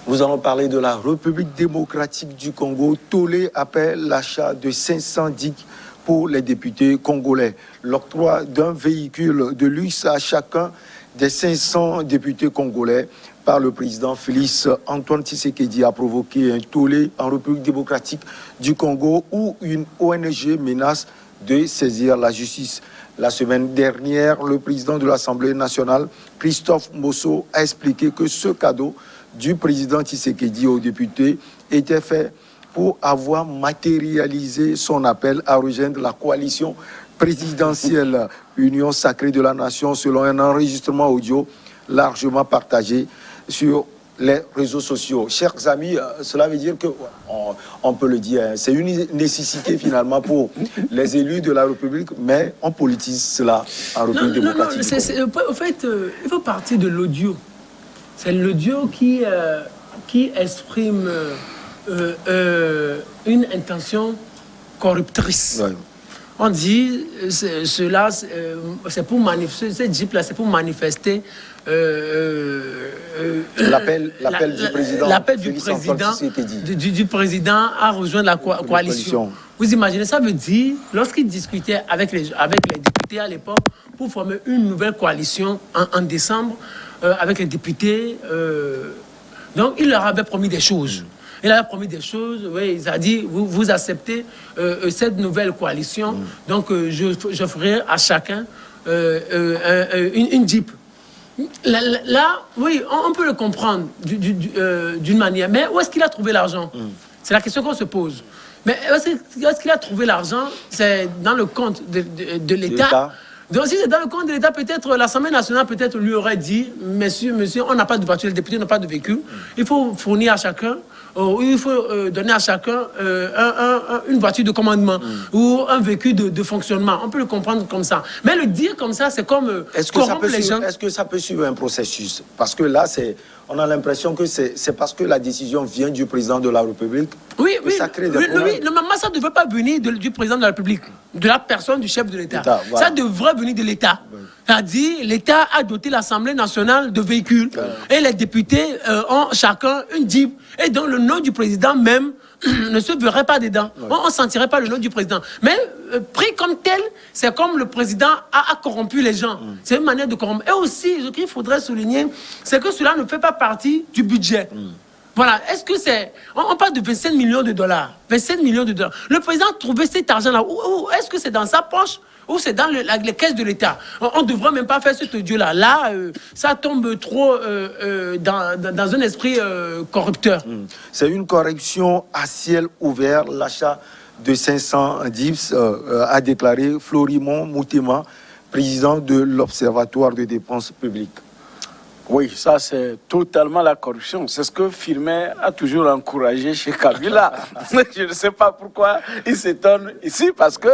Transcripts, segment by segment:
Nous allons parler de la République démocratique du Congo. Tollé appelle l'achat de 500 digues pour les députés congolais. L'octroi d'un véhicule de luxe à chacun des 500 députés congolais par le président Félix Antoine Tshisekedi a provoqué un tollé en République démocratique du Congo où une ONG menace de saisir la justice. La semaine dernière, le président de l'Assemblée nationale, Christophe Mosso, a expliqué que ce cadeau du président Tshisekedi aux députés était fait pour avoir matérialisé son appel à rejoindre la coalition présidentielle Union sacrée de la nation selon un enregistrement audio largement partagé sur les réseaux sociaux. Chers amis, cela veut dire que, on peut le dire, c'est une nécessité finalement pour les élus de la République, mais on politise cela en République démocratique. En fait, il faut partir de l'audio. C'est l'audio qui exprime une intention corruptrice. Ouais. On dit, cela, c'est pour manifester, ce Jeep-là, c'est pour manifester l'appel du président à rejoindre la coalition. Vous imaginez, ça veut dire, lorsqu'il discutait avec les députés à l'époque pour former une nouvelle coalition en décembre, avec les députés, donc il leur avait promis des choses. Il avait promis des choses, oui, il a dit, vous acceptez cette nouvelle coalition, donc je ferai à chacun une Jeep. Là, oui, on peut le comprendre d'une manière, mais où est-ce qu'il a trouvé l'argent? C'est la question qu'on se pose. Mais est-ce qu'il a trouvé l'argent? C'est dans le compte de l'État. Donc si c'est dans le compte de l'État, peut-être l'Assemblée nationale peut-être lui aurait dit, monsieur, on n'a pas de voiture, les députés n'ont pas de véhicule, il faut fournir à chacun, il faut donner à chacun une voiture de commandement ou un véhicule de fonctionnement. On peut le comprendre comme ça. Mais le dire comme ça, c'est comme corrompre les gens. Est-ce que ça peut suivre un processus? Parce que là, on a l'impression que c'est parce que la décision vient du président de la République que ça crée des problèmes. Oui, normalement, ça ne devrait pas venir du président de la République, de la personne, du chef de l'État. Voilà. Ça devrait venir de l'État. C'est-à-dire, l'État a doté l'Assemblée nationale de véhicules et les députés ont chacun une Jeep. Et donc, le nom du président même ne se verrait pas dedans. On ne sentirait pas le nom du président. Mais pris comme tel, c'est comme le président a corrompu les gens. C'est une manière de corrompre. Et aussi, ce qu'il faudrait souligner, c'est que cela ne fait pas partie du budget. Voilà, est-ce que c'est... On parle de 25 millions de dollars. 25 millions de dollars. Le président a trouvé cet argent-là. Est-ce que c'est dans sa poche ou c'est dans les caisses de l'État? On ne devrait même pas faire cet audio-là. Là, ça tombe trop dans un esprit corrupteur. C'est une corruption à ciel ouvert. L'achat de 500 DIPS a déclaré Florimond Moutema, président de l'Observatoire de dépenses publiques. Oui, ça c'est totalement la corruption. C'est ce que Firmin a toujours encouragé chez Kabila. Je ne sais pas pourquoi il s'étonne ici, parce que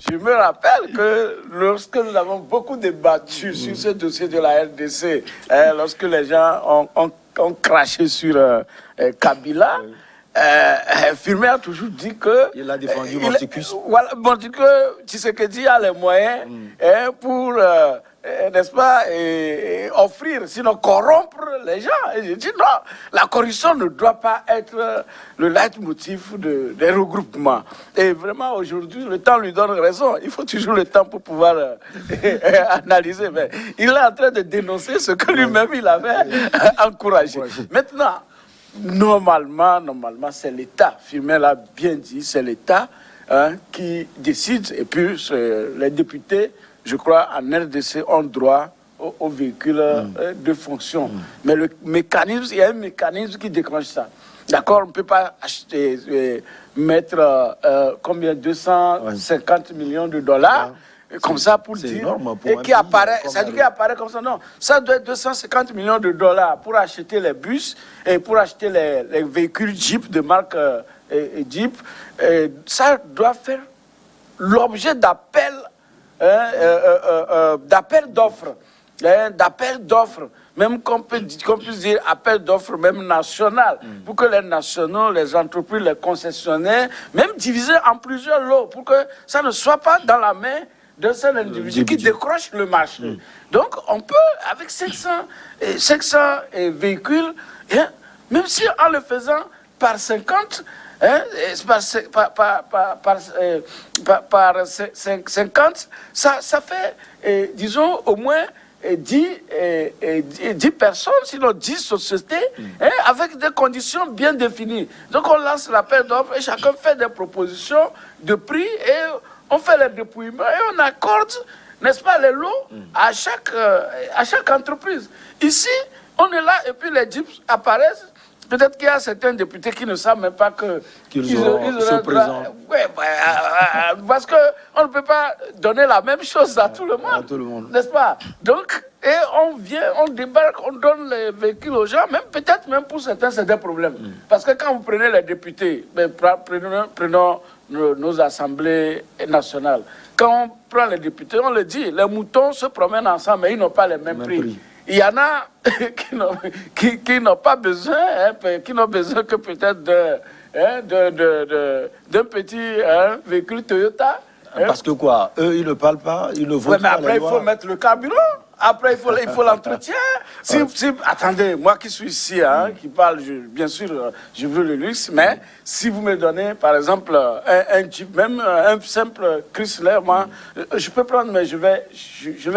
je me rappelle que lorsque nous avons beaucoup débattu sur ce dossier de la RDC, lorsque les gens ont craché sur Kabila, Firmin a toujours dit que... Il a défendu Monticus. Voilà, Monticus, Tshisekedi a les moyens pour... n'est-ce pas, offrir, sinon corrompre les gens. Et je dis non, la corruption ne doit pas être le leitmotiv des regroupements. Et vraiment, aujourd'hui, le temps lui donne raison. Il faut toujours le temps pour pouvoir analyser. Mais il est en train de dénoncer ce que lui-même il avait encouragé. Maintenant, normalement, c'est l'État. Firmin l'a bien dit, c'est l'État qui décide. Et puis, les députés, je crois, en RDC, ont droit aux véhicules de fonction. Mais le mécanisme, il y a un mécanisme qui déclenche ça. D'accord, on ne peut pas acheter, mettre combien, 250 millions de dollars, comme ça pour dire, énorme pour et qui apparaît, ça dit qu'il apparaît comme ça. Non, ça doit être 250 millions de dollars pour acheter les bus et pour acheter les véhicules Jeep de marque Jeep. Ça doit faire l'objet d'appel. D'appel d'offres, même qu'on puisse dire appel d'offres même national, pour que les nationaux, les entreprises, les concessionnaires, même divisés en plusieurs lots, pour que ça ne soit pas dans la main d'un seul individu qui décroche le marché. Donc on peut, avec 500 véhicules, même si en le faisant par 50, par 50, ça fait, disons, au moins 10 personnes, sinon 10 sociétés, avec des conditions bien définies. Donc on lance l'appel d'offres et chacun fait des propositions de prix et on fait les dépouillements et on accorde, n'est-ce pas, les lots à chaque entreprise. Ici, on est là et puis les jeeps apparaissent. Peut-être qu'il y a certains députés qui ne savent même pas qu'ils se présentent. Ouais, parce qu'on ne peut pas donner la même chose à tout le monde, n'est-ce pas? Donc, et on vient, on débarque, on donne les véhicules aux gens, même peut-être même pour certains, c'est des problèmes. Parce que quand vous prenez les députés, prenons nos assemblées nationales, quand on prend les députés, on le dit, les moutons se promènent ensemble, mais ils n'ont pas les mêmes prix. Il y en a qui n'ont pas besoin, qui n'ont besoin que peut-être d'un petit véhicule Toyota. Parce que quoi, eux, ils ne parlent pas, ils ne votent pas. Mais après, il faut mettre le carburant. Après, il faut l'entretien. Attendez, moi qui suis ici, qui parle, bien sûr, je veux le luxe, mais si vous me donnez, par exemple, un Jeep, même un simple Chrysler, moi, je peux prendre, mais je vais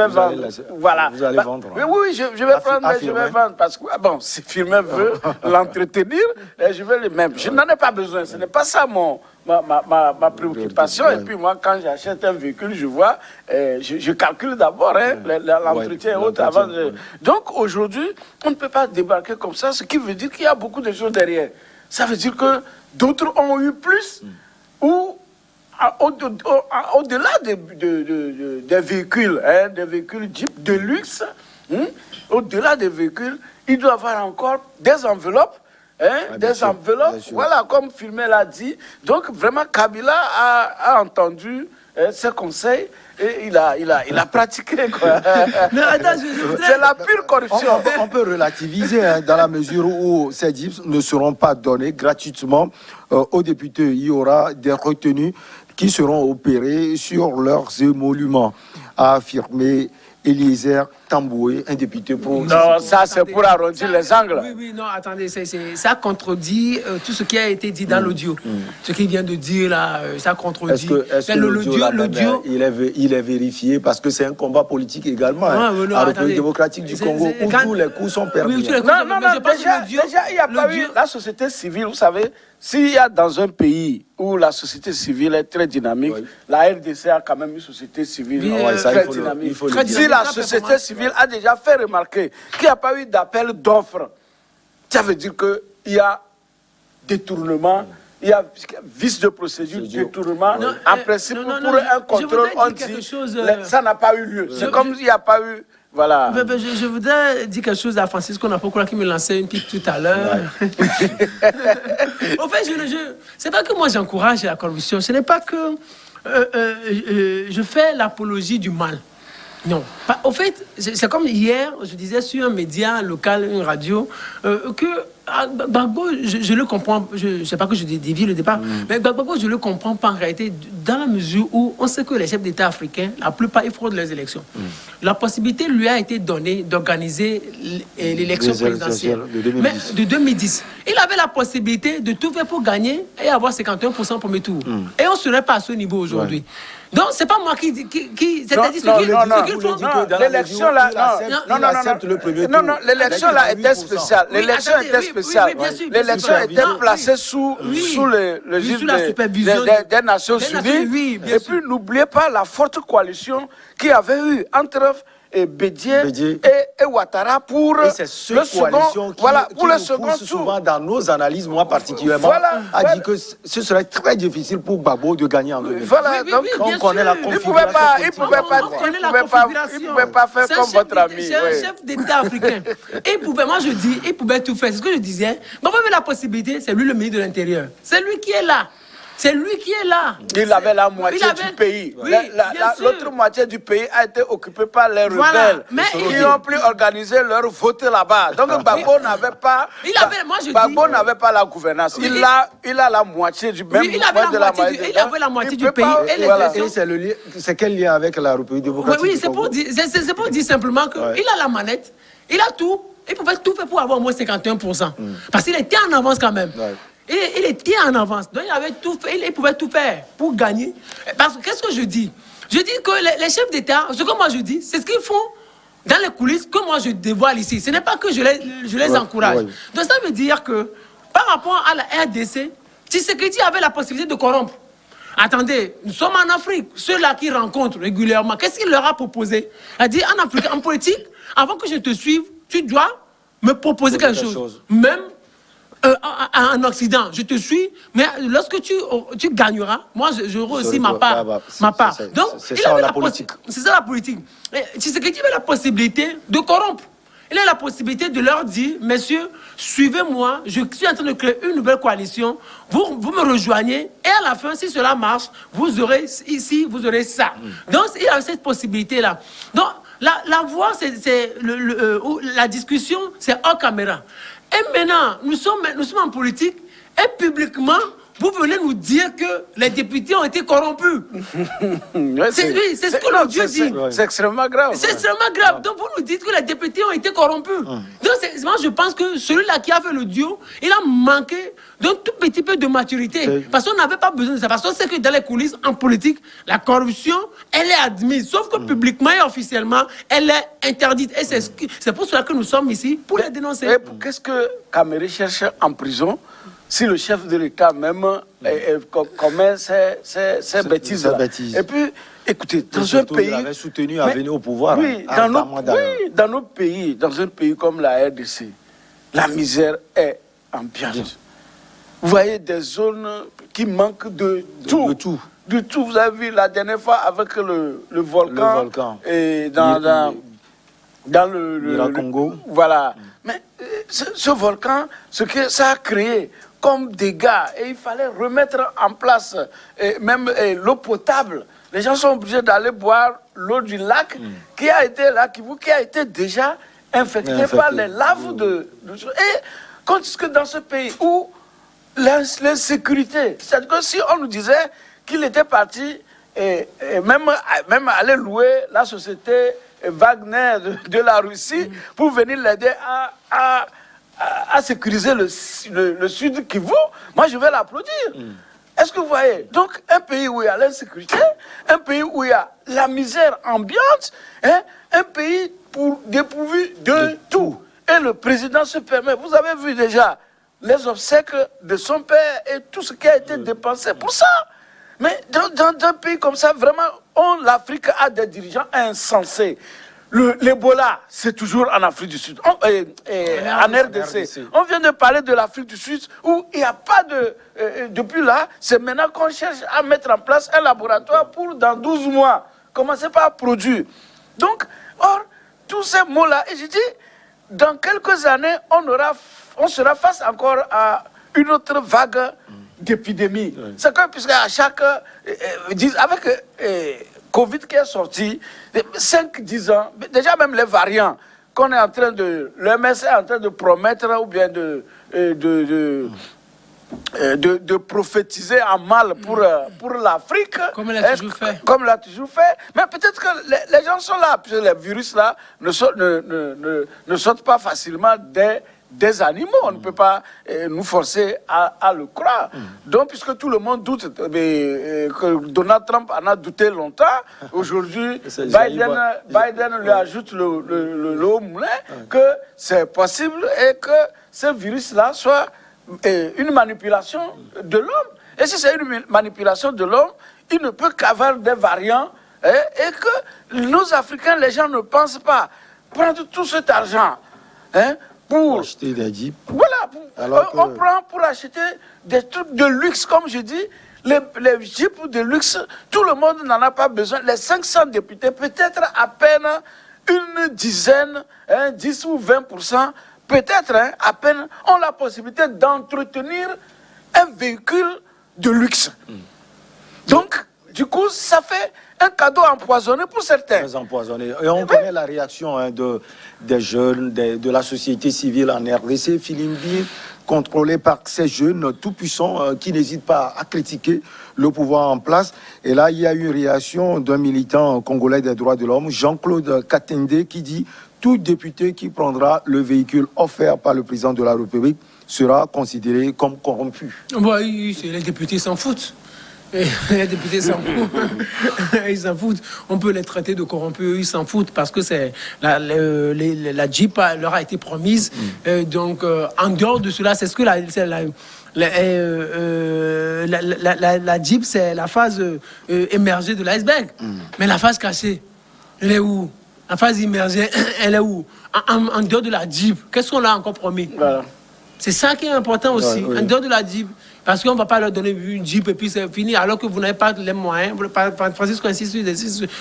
vendre. Voilà. Vous allez vendre. Oui, je vais prendre, mais je vais vendre. Parce que, bon, si Firmin veut l'entretenir, je vais le même. Je n'en ai pas besoin. Ce n'est pas ça ma préoccupation. Et puis moi, quand j'achète un véhicule, je vois, je calcule d'abord l'entretien et autres avant de... Donc aujourd'hui, on ne peut pas débarquer comme ça, ce qui veut dire qu'il y a beaucoup de choses derrière. Ça veut dire que d'autres ont eu plus ou au-delà des véhicules, des véhicules Jeep de luxe, au-delà des véhicules, il doit y avoir encore des enveloppes. Des enveloppes, voilà, comme Firmin l'a dit. Donc, vraiment, Kabila a entendu ses conseils et il a pratiqué. C'est la pure corruption. On peut relativiser dans la mesure où ces jeeps ne seront pas donnés gratuitement aux députés. Il y aura des retenues qui seront opérées sur leurs émoluments, a affirmé Eliezer Tamboué, un député pour... Non, ça c'est pour arrondir les angles. Oui, non, attendez, ça contredit tout ce qui a été dit dans l'audio. Ce qu'il vient de dire là, ça contredit. Est-ce que l'audio, il est vérifié parce que c'est un combat politique également, à la République démocratique du Congo, où tous les coups sont permis. Non, déjà, il n'y a pas eu la société civile, vous savez, s'il y a dans un pays où la société civile est très dynamique, la RDC a quand même une société civile très dynamique. Si la société civile a déjà fait remarquer qu'il n'y a pas eu d'appel d'offres, ça veut dire qu'il y a détournement, il y a vice de procédure, détournement. En principe, pour un contrôle, on dit ça n'a pas eu lieu. C'est comme s'il n'y a pas eu... Voilà. Je voudrais dire quelque chose à Francisco Napokula qui me lançait une pique tout à l'heure. En fait, c'est pas que moi j'encourage la corruption, ce n'est pas que je fais l'apologie du mal. Non. Au fait, c'est comme hier, je disais sur un média local, une radio, que Gbagbo, je le comprends, je ne sais pas que je dévie le départ, mais Gbagbo, je le comprends pas en réalité, dans la mesure où on sait que les chefs d'État africains, la plupart, ils fraudent les élections. La possibilité lui a été donnée d'organiser l'élection présidentielle de 2010. Il avait la possibilité de tout faire pour gagner et avoir 51% au premier tour. Et on ne serait pas à ce niveau aujourd'hui. Donc, c'est pas moi qui c'est-à-dire ce qu'ils font. L'élection là, non, l'élection là était spéciale. L'élection était spéciale. L'élection était placée sous le juge des Nations Unies. Et puis, n'oubliez pas la forte coalition qu'il y avait eu entre Bédié et Ouattara pour le second, pour le second tour. Souvent dans nos analyses, moi particulièrement, a dit que ce serait très difficile pour Gbagbo de gagner en 2020. Voilà, donc on connaît la configuration. Il ne pouvait pas faire comme votre ami. C'est un chef d'État africain. Moi je dis, il pouvait tout faire. C'est ce que je disais. Gbagbo avait la possibilité, c'est lui le ministre de l'Intérieur. C'est lui qui est là. C'est lui qui est là. Il avait la moitié du pays. L'autre moitié du pays a été occupée par les rebelles qui ont pu organiser leur vote là-bas. Donc Gbagbo n'avait pas. Gbagbo n'avait pas la gouvernance. Il a la moitié du même. Il avait la moitié du pays. Et c'est quel lien avec la République démocratique? Oui, c'est pour dire simplement qu'il a la manette, il a tout. il pouvait tout faire pour avoir au moins 51%. Parce qu'il était en avance quand même. Ouais. Il était en avance. Donc, il avait tout fait, il pouvait tout faire pour gagner. Parce que qu'est-ce que je dis? Je dis que les chefs d'État, ce que moi je dis, c'est ce qu'ils font dans les coulisses que moi je dévoile ici. Ce n'est pas que je les encourage. Ouais. Donc, ça veut dire que par rapport à la RDC, Tshisekedi avait la possibilité de corrompre. Attendez, nous sommes en Afrique. Ceux-là qui rencontrent régulièrement, qu'est-ce qu'il leur a proposé? Il a dit, en Afrique, en politique, avant que je te suive, tu dois me proposer quelque chose. Même en Occident, je te suis, mais lorsque tu gagneras, moi, j'aurai aussi ma part. Donc, c'est ça la politique. C'est ça la politique. Tshisekedi avait la possibilité de corrompre. Il a la possibilité de leur dire, messieurs, suivez-moi, je suis en train de créer une nouvelle coalition, vous me rejoignez, et à la fin, si cela marche, vous aurez ici, vous aurez ça. Donc, il y a cette possibilité-là. Donc, la voix, la discussion, c'est hors caméra. Et maintenant, nous sommes en politique, et publiquement, vous venez nous dire que les députés ont été corrompus. C'est ce que le Dieu dit. C'est extrêmement grave. C'est extrêmement grave. Donc vous nous dites que les députés ont été corrompus. Donc moi je pense que celui-là qui a fait le duo, il a manqué d'un tout petit peu de maturité. Parce qu'on n'avait pas besoin de ça. Parce qu'on sait que dans les coulisses, en politique, la corruption, elle est admise. Sauf que publiquement et officiellement, elle est interdite. Et c'est pour cela que nous sommes ici, pour les dénoncer. Et qu'est-ce que Kamere cherche en prison si le chef de l'État même commet ces bêtises-là? Et puis, écoutez, dans un pays... Il avait soutenu à venir au pouvoir. Oui, dans nos pays, dans un pays comme la RDC, la misère est ambiante. Vous voyez des zones qui manquent de tout. De tout. Vous avez vu la dernière fois avec le volcan. Et dans le Congo. Voilà. Mais ce volcan, ce que ça a créé comme dégâts, et il fallait remettre en place même l'eau potable. Les gens sont obligés d'aller boire l'eau du lac qui a été déjà infectée par les laves Et quand est-ce que dans ce pays où l'insécurité, c'est-à-dire que si on nous disait qu'il était parti et même aller louer la société Wagner de la Russie pour venir l'aider à sécuriser le sud Kivu, moi je vais l'applaudir. Est-ce que vous voyez? Donc un pays où il y a l'insécurité, un pays où il y a la misère ambiante, hein, un pays dépourvu de tout. Et le président se permet, vous avez vu déjà les obsèques de son père et tout ce qui a été dépensé pour ça. Mais dans un pays comme ça, vraiment, l'Afrique a des dirigeants insensés. L'Ebola, c'est toujours en Afrique du Sud, en RDC. On vient de parler de l'Afrique du Sud où il n'y a pas de... depuis là, c'est maintenant qu'on cherche à mettre en place un laboratoire pour, dans 12 mois, commencer par produire. Donc, tous ces mots-là, et je dis, dans quelques années, on sera face encore à une autre vague d'épidémie. C'est que, puisque à chaque... avec... Covid qui est sorti, 5-10 ans, déjà même les variants qu'on est en train de... L'OMS est en train de promettre ou bien de prophétiser en mal pour l'Afrique. Comme elle a toujours fait. Comme elle a toujours fait. Mais peut-être que les gens sont là, puisque les virus-là ne sortent pas facilement des animaux. On ne peut pas nous forcer à le croire. Donc, puisque tout le monde doute, que Donald Trump en a douté longtemps, aujourd'hui, Biden lui ajoute le haut moulin, que c'est possible et que ce virus-là soit une manipulation de l'homme. Et si c'est une manipulation de l'homme, il ne peut qu'avoir des variants et que nos Africains, les gens ne pensent pas prendre tout cet argent pour acheter des jeeps. Voilà, on prend pour acheter des trucs de luxe, comme je dis, les jeeps de luxe, tout le monde n'en a pas besoin. Les 500 députés, peut-être à peine une dizaine, 10 ou 20%, peut-être à peine, ont la possibilité d'entretenir un véhicule de luxe. Donc, du coup, ça fait un cadeau empoisonné pour certains. Très empoisonné. Et on connaît la réaction des jeunes, de la société civile en RDC. Filimbi contrôlée par ces jeunes tout-puissants qui n'hésitent pas à critiquer le pouvoir en place. Et là, il y a eu une réaction d'un militant congolais des droits de l'homme, Jean-Claude Katende, qui dit « Tout député qui prendra le véhicule offert par le président de la République sera considéré comme corrompu. » Oui, les députés s'en foutent. Les députés s'en foutent. Ils s'en foutent. On peut les traiter de corrompus, ils s'en foutent parce que c'est la Jeep leur a été promise. Donc, en dehors de cela, c'est ce que la Jeep, c'est la phase émergée de l'iceberg. Mais la phase cachée, elle est où? La phase immergée, elle est où? En dehors de la Jeep, qu'est-ce qu'on a encore promis? Voilà. C'est ça qui est important aussi, en dehors de la Jeep. Parce qu'on ne va pas leur donner une Jeep et puis c'est fini, alors que vous n'avez pas les moyens. Francisco insiste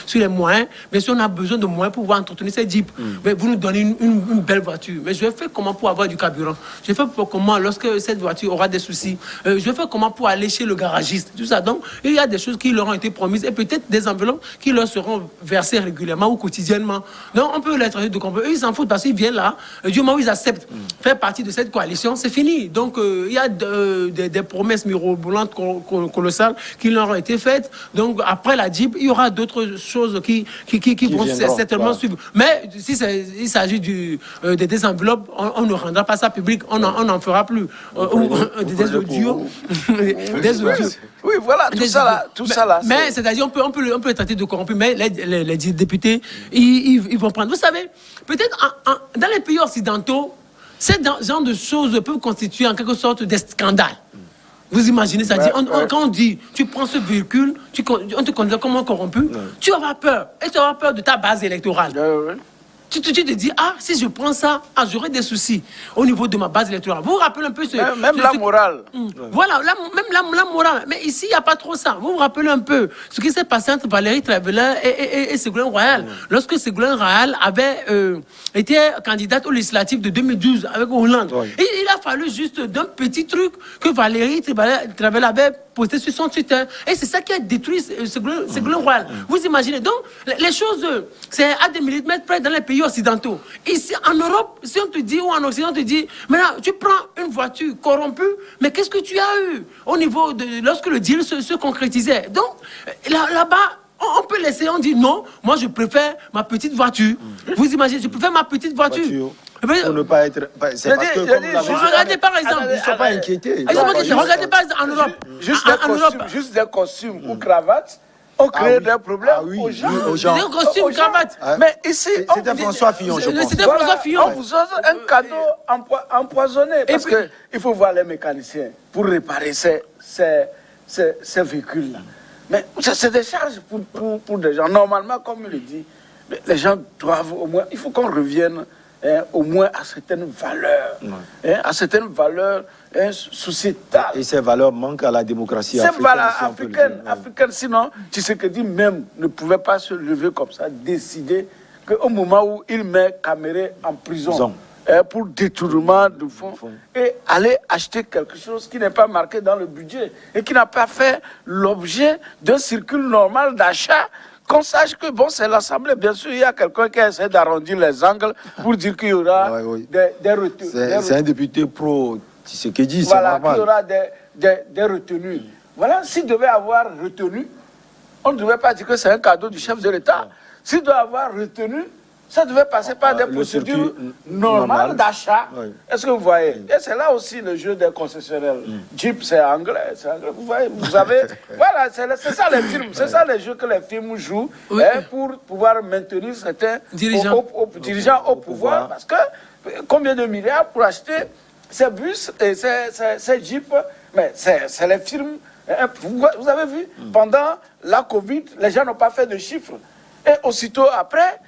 sur les moyens, mais si on a besoin de moyens pour pouvoir entretenir ces Jeeps, mais vous nous donnez une belle voiture. Mais je vais faire comment pour avoir du carburant? Je vais faire comment lorsque cette voiture aura des soucis? Je vais faire comment pour aller chez le garagiste? Tout ça. Donc, il y a des choses qui leur ont été promises et peut-être des enveloppes qui leur seront versées régulièrement ou quotidiennement. Donc, on peut les traiter de complot. Eux, ils s'en foutent parce qu'ils viennent là. Du moment où ils acceptent faire partie de cette coalition, c'est fini. Donc, il y a des promesses mirobolantes colossales qui leur ont été faites. Donc, après la Jeep, il y aura d'autres choses qui vont certainement suivre. Mais si il s'agit des enveloppes, on ne rendra pas ça public, on n'en fera plus. Des audios. Des audios. Oui, voilà, tout ça là. Mais c'est-à-dire, on peut les traiter de corrompus, mais les députés, ils vont prendre. Vous savez, peut-être dans les pays occidentaux, ce genre de choses peuvent constituer en quelque sorte des scandales. Vous imaginez, c'est-à-dire, quand on dit, tu prends ce véhicule, on te considère comme un corrompu, tu vas avoir peur. Et tu vas avoir peur de ta base électorale. Tu te dis, si je prends ça, j'aurai des soucis au niveau de ma base électorale. Vous vous rappelez un peu Même la morale. Voilà, même la morale. Mais ici, il n'y a pas trop ça. Vous vous rappelez un peu ce qui s'est passé entre Valérie Trierweiler et Ségolène Royal. Lorsque Ségolène Royal avait été candidate aux législatives de 2012 avec Hollande. Et il a fallu juste d'un petit truc que Valérie Trierweiler avait posté sur son Twitter. Et c'est ça qui a détruit Ségolène Royal. Vous imaginez. Donc, les choses, c'est à des millimètres près dans les pays occidentaux. Ici, en Europe, si on te dit, ou en Occident, on te dit, maintenant, tu prends une voiture corrompue, mais qu'est-ce que tu as eu au niveau de lorsque le deal se concrétisait? Donc, là-bas, on peut laisser, on dit non, moi je préfère ma petite voiture. Vous imaginez, je préfère ma petite voiture. Pour ne pas être. C'est parce que, comme regardez par exemple. Ils ne sont pas inquiétés. Regardez par exemple en Europe. Juste des costumes ou cravates. On crée des problèmes aux gens. Des costumes, cravates. Mais ici, c'était François Fillon, je pense. C'était François Fillon. On vous offre un cadeau empoisonné. Parce qu'il faut voir les mécaniciens pour réparer ces véhicules-là. Mais c'est des charges pour des gens. Normalement, comme il le dit, les gens doivent au moins. Il faut qu'on revienne au moins à certaines valeurs. À certaines valeurs sociétales. Et ces valeurs manquent à la démocratie africaine. Ces valeurs africaines, sinon, Tshisekedi même ne pouvait pas se lever comme ça, décider qu'au moment où il met Kamere en prison. Pour détournement de fonds et aller acheter quelque chose qui n'est pas marqué dans le budget et qui n'a pas fait l'objet d'un circuit normal d'achat, qu'on sache que bon, c'est l'Assemblée. Bien sûr, il y a quelqu'un qui essaie d'arrondir les angles pour dire qu'il y aura des retenues. C'est un député pro-Tshisekedi, c'est voilà, normal. Qu'il y aura des retenues. Voilà, s'il devait avoir retenu, on ne devait pas dire que c'est un cadeau du chef de l'État. S'il doit avoir retenu, ça devait passer par des procédures normales d'achat. Est-ce que vous voyez? Et c'est là aussi le jeu des concessionnaires. Jeep, c'est anglais. Vous voyez, vous avez... voilà, c'est ça les films. C'est ça les jeux que les films jouent pour pouvoir maintenir certains dirigeants au pouvoir. Parce que combien de milliards pour acheter ces bus et ces Jeeps? Mais c'est les films. Vous avez vu, pendant la Covid, les gens n'ont pas fait de chiffres. Et aussitôt après...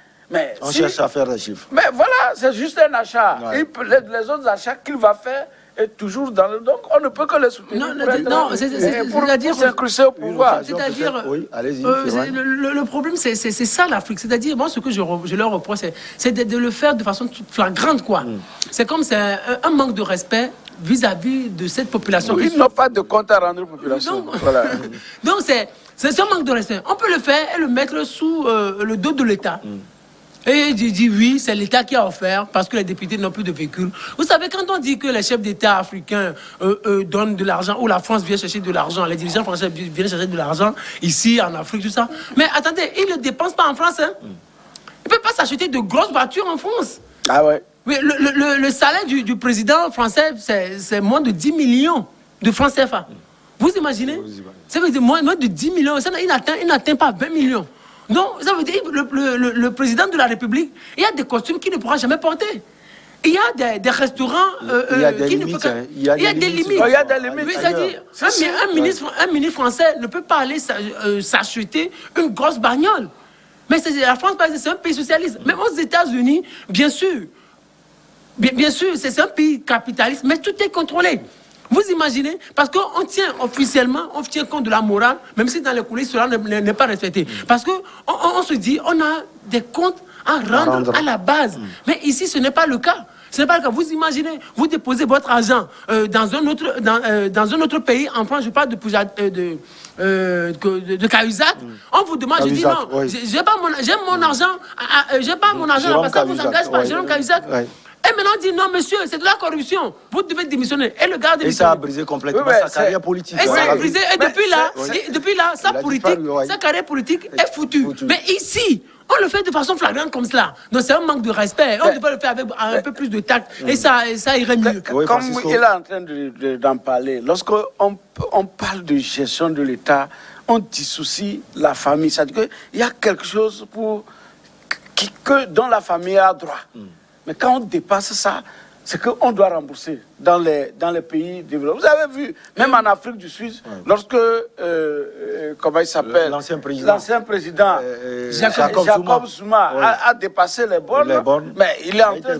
on cherche à faire des chiffres. Mais voilà, c'est juste un achat. Les autres achats qu'il va faire est toujours dans le... Donc, on ne peut que les soutenir. Pour s'incruster au pouvoir. C'est-à-dire... Oui, allez-y. Le problème, c'est ça l'Afrique. C'est-à-dire, moi, ce que je leur reproche, c'est de le faire de façon flagrante, quoi. C'est comme c'est un manque de respect vis-à-vis de cette population. Ils n'ont pas de compte à rendre aux populations. Donc, c'est un manque de respect. On peut le faire et le mettre sous le dos de l'État. Et il dit oui, c'est l'État qui a offert parce que les députés n'ont plus de véhicules. Vous savez, quand on dit que les chefs d'État africains donnent de l'argent, ou la France vient chercher de l'argent, les dirigeants français viennent chercher de l'argent ici, en Afrique, tout ça. Mais attendez, ils ne dépensent pas en France. Hein. Ils ne peuvent pas s'acheter de grosses voitures en France. Ah ouais. Oui, le salaire du président français, c'est moins de 10 millions de francs CFA. Vous imaginez? Ça veut dire moins de 10 millions. Ça, il n'atteint pas 20 millions. Donc, ça veut dire le président de la République, il y a des costumes qu'il ne pourra jamais porter. Il y a des restaurants qui ne peuvent pas... Il y a des limites. Il y a des limites. Oui, c'est-à-dire, un ministre français ne peut pas aller s'acheter une grosse bagnole. Mais la France, c'est un pays socialiste. Même aux États-Unis, bien sûr, c'est un pays capitaliste, mais tout est contrôlé. Vous imaginez? Parce qu'on tient officiellement, on tient compte de la morale, même si dans les coulisses, cela n'est pas respecté. Parce qu'on se dit, on a des comptes à rendre à la base. Mais ici, ce n'est pas le cas. Ce n'est pas le cas. Vous imaginez, vous déposez votre argent dans un autre pays, en France, je parle de Cahuzac, on vous demande, je dis non, oui. J'ai mon argent, j'ai pas mon argent, la personne vous engage pas, Jérôme Cahuzac. Et maintenant, on dit non, monsieur, c'est de la corruption. Vous devez démissionner. Et le gars démissionne. Et ça a brisé complètement sa carrière politique. Et ça a brisé. Et depuis là, sa carrière politique est foutue. Mais ici, on le fait de façon flagrante comme cela. Donc c'est un manque de respect. On devrait le faire avec un peu plus de tact. Et ça irait mieux. Comme il est en train d'en parler, lorsqu'on parle de gestion de l'État, on dissocie la famille. C'est-à-dire qu'il y a quelque chose dont la famille a droit. Mais quand on dépasse ça, c'est qu'on doit rembourser dans les pays développés. Vous avez vu, même en Afrique du Sud, lorsque, comment il s'appelle, l'ancien président Jacob Zuma a dépassé les bornes, mais il est en train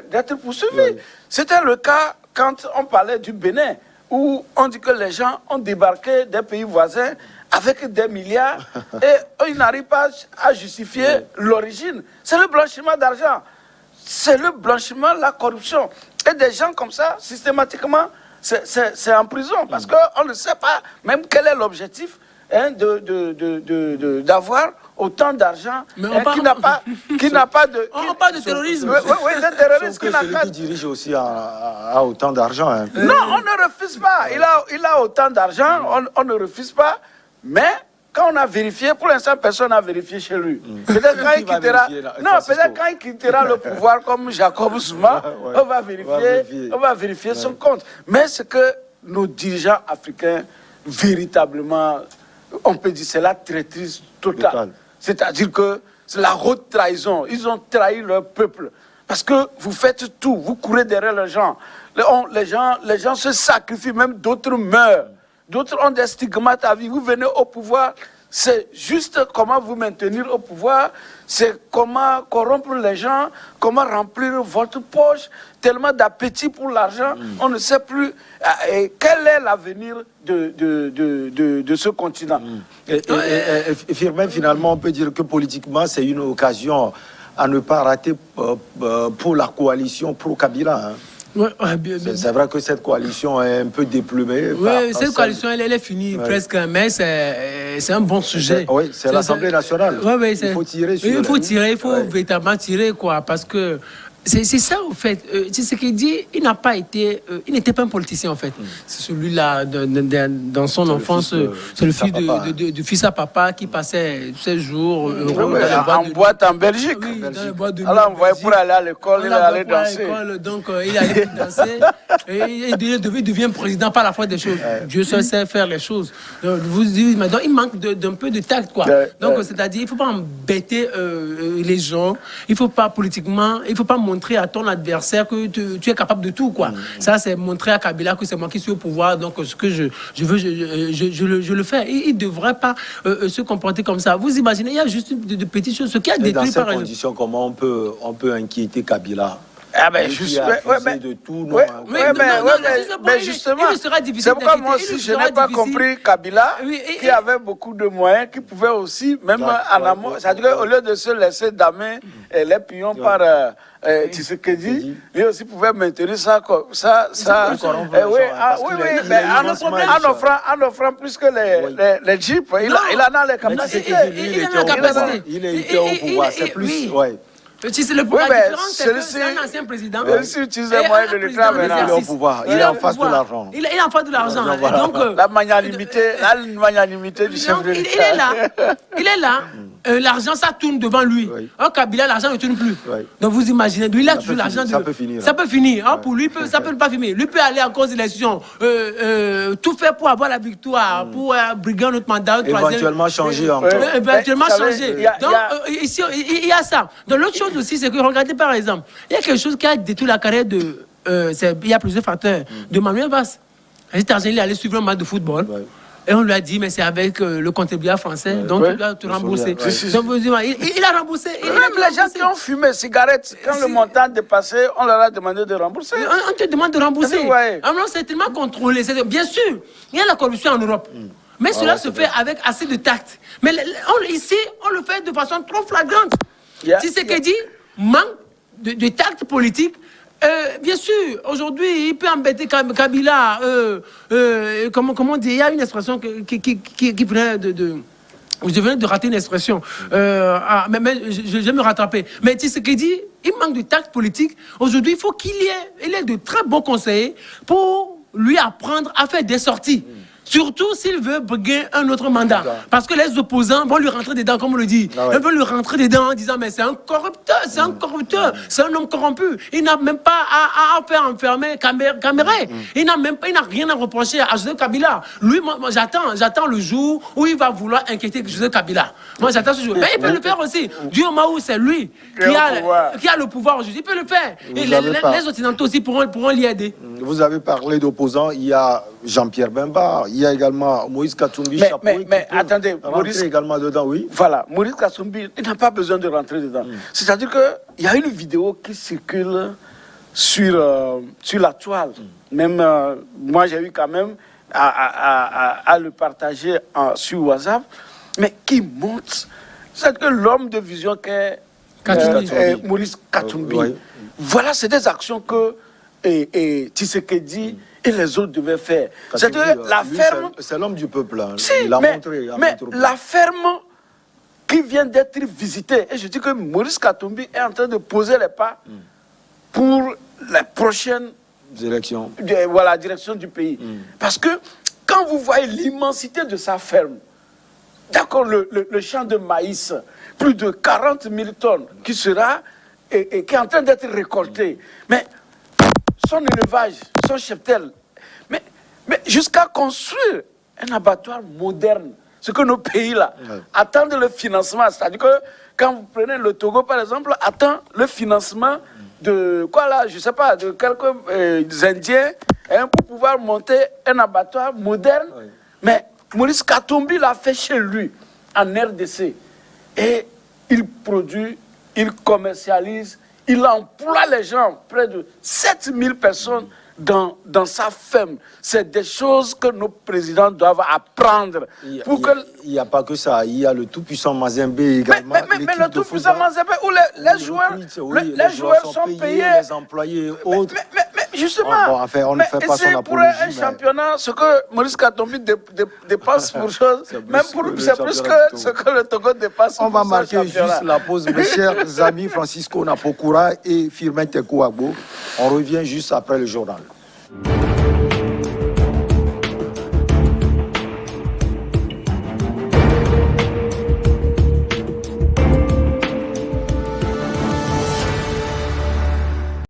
d'être poursuivi. Oui. C'était le cas quand on parlait du Bénin, où on dit que les gens ont débarqué des pays voisins avec des milliards et ils n'arrivent pas à justifier l'origine. C'est le blanchiment d'argent. C'est le blanchiment, la corruption. Et des gens comme ça, systématiquement, c'est en prison. Parce qu'on ne sait pas même quel est l'objectif d'avoir autant d'argent qui n'a pas de... On parle de terrorisme. Oui, de terrorisme. Celui qui dirige aussi a autant d'argent. Hein. Non, on ne refuse pas. Il a autant d'argent, on ne refuse pas. Mais... Quand on a vérifié, pour l'instant, personne n'a vérifié chez lui. Peut-être quand il quittera le pouvoir comme Jacob Zuma, on va vérifier son compte. Mais ce que nos dirigeants africains, véritablement, on peut dire, c'est la traîtrise totale. C'est-à-dire que c'est la haute trahison. Ils ont trahi leur peuple. Parce que vous faites tout, vous courez derrière les gens. Les gens se sacrifient, même d'autres meurent. D'autres ont des stigmates à vie. Vous venez au pouvoir, c'est juste comment vous maintenir au pouvoir, c'est comment corrompre les gens, comment remplir votre poche, tellement d'appétit pour l'argent, on ne sait plus quel est l'avenir de ce continent. Et Firmin, finalement, on peut dire que politiquement, c'est une occasion à ne pas rater pour la coalition pro-Kabila. Hein. C'est vrai que cette coalition est un peu déplumée. Oui, cette coalition, elle est finie presque, mais c'est un bon sujet. Oui, c'est l'Assemblée nationale. Il faut tirer sur il faut véritablement tirer, quoi, parce que c'est ça, en fait. C'est ce qu'il dit, il n'était pas un politicien, en fait. C'est celui-là, dans son enfance, c'est le fils du fils à papa qui passait ses jours en boîte en Belgique. Oui, dans les boîtes de alors, on voyait pour aller à l'école, il allait danser. Donc, il allait danser. Et il devient président par la foi des choses. Dieu seul sait faire les choses. Donc, il manque d'un peu de tact, quoi. Donc, c'est-à-dire, il ne faut pas embêter les gens. Il ne faut pas politiquement, il ne faut pas montrer à ton adversaire que tu es capable de tout, quoi. Ça, c'est montrer à Kabila que c'est moi qui suis au pouvoir, donc ce que je veux, je le fais. Il ne devrait pas se comporter comme ça. Vous imaginez, il y a juste de petites choses. Ce qui a détruit dans ces conditions, comment on peut inquiéter Kabila? Ah ben, qui juste, est accusé de tout. Non, hein. mais justement, c'est pourquoi moi aussi, je n'ai pas compris Kabila, qui avait beaucoup de moyens, qui pouvait aussi, même en amont, c'est-à-dire qu'au lieu de se laisser damer les pions par Tshisekedi, lui aussi pouvait maintenir ça, en offrant plus que les jeeps, il en a les capacités. Il était au pouvoir, c'est plus... La différence, c'est c'est un ancien président. Il est au pouvoir, il est en face de l'argent. Il est en face de l'argent. Donc, la magnanimité du chef de l'État. Il est là. L'argent, ça tourne devant lui. En Kabila, l'argent ne tourne plus. Donc vous imaginez, lui, il a toujours l'argent. Ça peut finir. Ça peut finir. Pour lui, ça ne peut pas finir. Lui peut aller en cause d'élection, tout faire pour avoir la victoire, pour briguer un autre mandat. Éventuellement changer encore. Éventuellement changer. Donc ici, il y a ça. Donc l'autre chose aussi, c'est que regardez par exemple, il y a quelque chose qui a détruit la carrière de. Il y a plusieurs facteurs. De Manuel Valls. Cet argent, il est allé suivre un match de football. Et on lui a dit, mais c'est avec le contribuable français, donc tu dois te rembourser. Donc, il a remboursé. Même les gens qui ont fumé cigarette, quand le montant dépassait, on leur a demandé de rembourser. On te demande de rembourser. Alors, c'est tellement contrôlé. Bien sûr, il y a la corruption en Europe. Mais cela se fait avec assez de tact. Mais ici, on le fait de façon trop flagrante. Tshisekedi manque de tact politique. Bien sûr, aujourd'hui, il peut embêter Kabila. Comment dire? Il y a une expression qui venait de je venais de rater une expression. Mais je vais me rattraper. Mais Tshisekedi, il manque de tact politique. Aujourd'hui, il faut qu'il ait de très bons conseillers pour lui apprendre à faire des sorties. Surtout s'il veut briguer un autre mandat. Parce que les opposants vont lui rentrer dedans, comme on le dit. Ils veulent lui rentrer dedans en disant, mais c'est un corrupteur, c'est un corrupteur, c'est un homme corrompu. Il n'a même pas à faire enfermer Caméré. Il n'a rien à reprocher à Joseph Kabila. Lui, moi j'attends le jour où il va vouloir inquiéter Joseph Kabila. Moi, j'attends ce jour. Mais il peut le faire aussi. Du moment où c'est lui qui a le pouvoir aujourd'hui, il peut le faire. Et les Occidentaux aussi pourront l'y aider. Vous avez parlé d'opposants, il y a Jean-Pierre Bemba, il y a également Moïse Katumbi. Mais attendez, Maurice également dedans, oui. Voilà, Moïse Katumbi, il n'a pas besoin de rentrer dedans. C'est-à-dire qu'il y a une vidéo qui circule sur la toile. Même moi, j'ai eu quand même à le partager sur WhatsApp, mais qui montre, c'est que l'homme de vision qu'est Maurice Katumbi. Voilà, c'est des actions que Tshisekedi et les autres devaient faire. C'est la ferme. C'est l'homme du peuple. Hein. Si, il a montré. Mais la ferme qui vient d'être visitée, et je dis que Maurice Katumbi est en train de poser les pas pour les prochaines élections. Voilà, direction du pays. Parce que quand vous voyez l'immensité de sa ferme, d'accord, le champ de maïs, plus de 40 000 tonnes qui sera et qui est en train d'être récolté. Mais son élevage, son cheptel, mais jusqu'à construire un abattoir moderne, ce que nos pays-là attendent le financement. C'est-à-dire que quand vous prenez le Togo, par exemple, attend le financement de quoi là, je sais pas, de quelques Indiens pour pouvoir monter un abattoir moderne. Mais Maurice Katumbi l'a fait chez lui, en RDC. Et il produit, il commercialise, il emploie les gens, près de 7000 personnes dans sa ferme. C'est des choses que nos présidents doivent apprendre. Il n'y a pas que ça, il y a le tout-puissant Mazembe également. Mais le tout-puissant Mazembe, où les joueurs sont payés. Les employés autres. Mais justement, on ne fait pas son apologie. Pour un championnat, ce que Maurice Katumbi dépasse pour chose, même c'est plus que ce que le Togo dépasse. On va marquer juste la pause, mes chers amis Francisco Napokura et Firmin Tekouagbo. On revient juste après le journal.